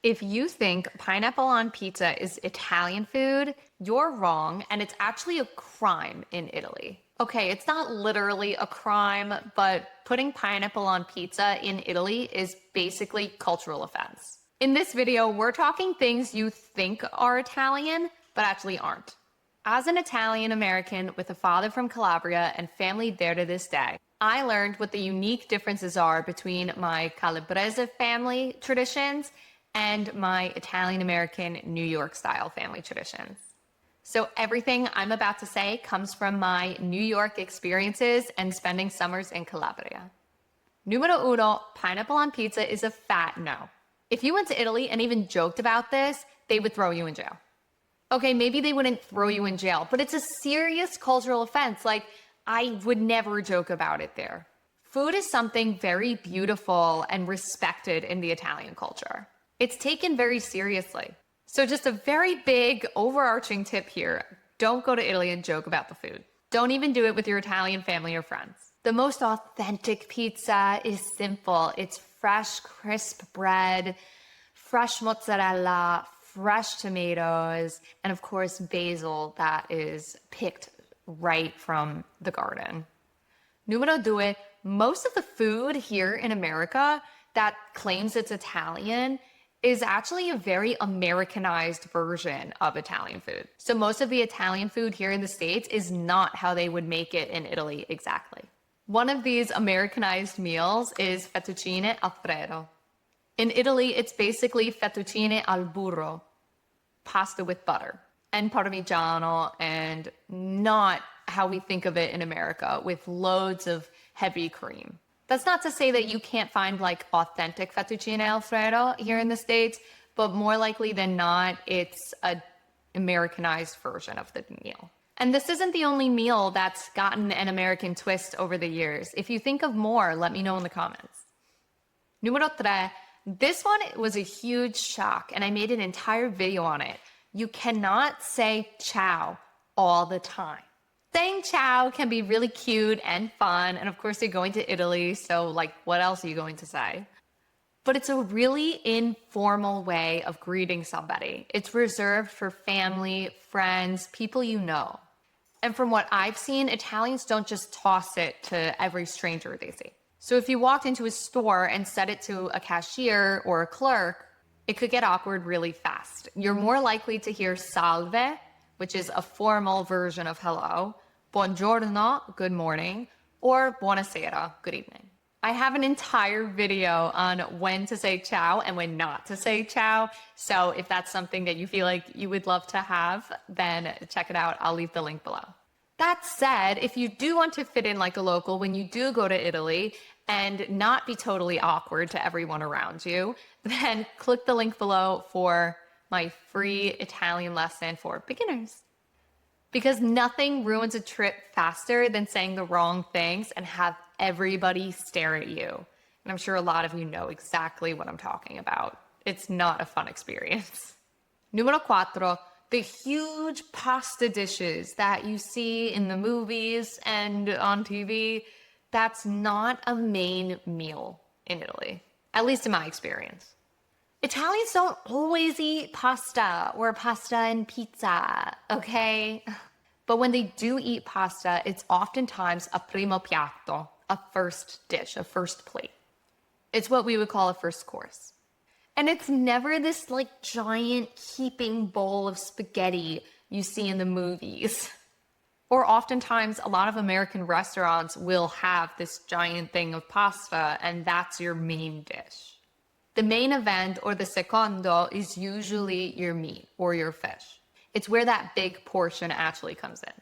If you think pineapple on pizza is Italian food, you're wrong, and it's actually a crime in Italy. Okay, it's not literally a crime, but putting pineapple on pizza in Italy is basically cultural offense. In this video, we're talking things you think are Italian, but actually aren't. As an Italian American with a father from Calabria and family there to this day, I learned what the unique differences are between my Calabrese family traditions and my Italian American New York style family traditions. So everything I'm about to say comes from my New York experiences and spending summers in Calabria. Numero uno, pineapple on pizza is a fat no. If you went to Italy and even joked about this, they would throw you in jail. Okay, maybe they wouldn't throw you in jail, but it's a serious cultural offense. Like, I would never joke about it there. Food is something very beautiful and respected in the Italian culture. It's taken very seriously. So just a very big overarching tip here. Don't go to Italy and joke about the food. Don't even do it with your Italian family or friends. The most authentic pizza is simple. It's fresh, crisp bread, fresh mozzarella, fresh tomatoes, and of course, basil that is picked right from the garden. Numero due, most of the food here in America that claims it's Italian is actually a very Americanized version of Italian food. So most of the Italian food here in the States is not how they would make it in Italy exactly. One of these Americanized meals is fettuccine alfredo. In Italy, it's basically fettuccine al burro, pasta with butter, and parmigiano, and not how we think of it in America with loads of heavy cream. That's not to say that you can't find like authentic fettuccine alfredo here in the States, but more likely than not, it's an Americanized version of the meal. And this isn't the only meal that's gotten an American twist over the years. If you think of more, let me know in the comments. Numero tre, this one was a huge shock, and I made an entire video on it. You cannot say ciao all the time. Saying ciao can be really cute and fun, and of course you're going to Italy, so like what else are you going to say? But it's a really informal way of greeting somebody. It's reserved for family, friends, people you know. And from what I've seen, Italians don't just toss it to every stranger they see. So if you walked into a store and said it to a cashier or a clerk, it could get awkward really fast. You're more likely to hear salve, which is a formal version of hello, buongiorno, good morning, or buonasera, good evening. I have an entire video on when to say ciao and when not to say ciao. So if that's something that you feel like you would love to have, then check it out. I'll leave the link below. That said, if you do want to fit in like a local when you do go to Italy and not be totally awkward to everyone around you, then click the link below for my free Italian lesson for beginners. Because nothing ruins a trip faster than saying the wrong things and have everybody stare at you. And I'm sure a lot of you know exactly what I'm talking about. It's not a fun experience. Numero cuatro, the huge pasta dishes that you see in the movies and on TV, that's not a main meal in Italy, at least in my experience. Italians don't always eat pasta or pasta and pizza, okay? But when they do eat pasta, it's oftentimes a primo piatto, a first dish, a first plate. It's what we would call a first course. And it's never this like giant heaping bowl of spaghetti you see in the movies. Or oftentimes a lot of American restaurants will have this giant thing of pasta and that's your main dish. The main event or the secondo is usually your meat or your fish. It's where that big portion actually comes in.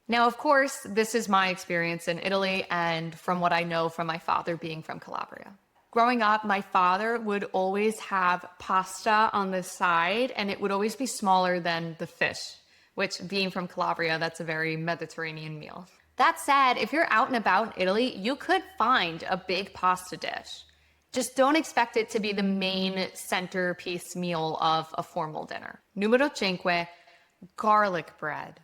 Now, of course, this is my experience in Italy and from what I know from my father being from Calabria. Growing up, my father would always have pasta on the side and it would always be smaller than the fish, which being from Calabria, that's a very Mediterranean meal. That said, if you're out and about in Italy, you could find a big pasta dish. Just don't expect it to be the main centerpiece meal of a formal dinner. Numero cinque, garlic bread.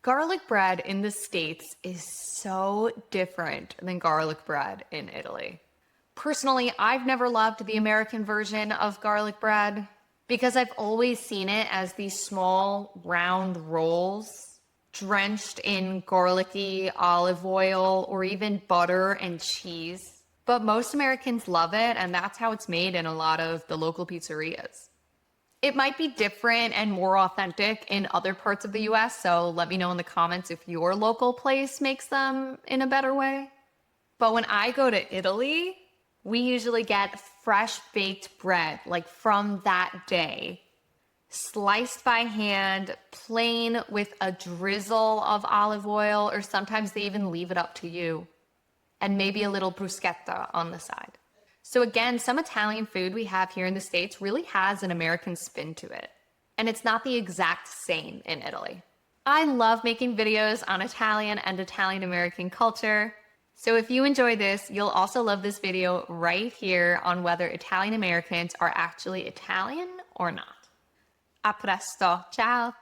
Garlic bread in the States is so different than garlic bread in Italy. Personally, I've never loved the American version of garlic bread. because I've always seen it as these small round rolls drenched in garlicky olive oil or even butter and cheese. But most Americans love it, and that's how it's made in a lot of the local pizzerias. It might be different and more authentic in other parts of the US, so let me know in the comments if your local place makes them in a better way. But when I go to Italy, we usually get fresh baked bread, like from that day, sliced by hand, plain with a drizzle of olive oil, or sometimes they even leave it up to you, and maybe a little bruschetta on the side. So again, some Italian food we have here in the States really has an American spin to it. And it's not the exact same in Italy. I love making videos on Italian and Italian American culture. So if you enjoy this, you'll also love this video right here on whether Italian Americans are actually Italian or not. A presto, ciao!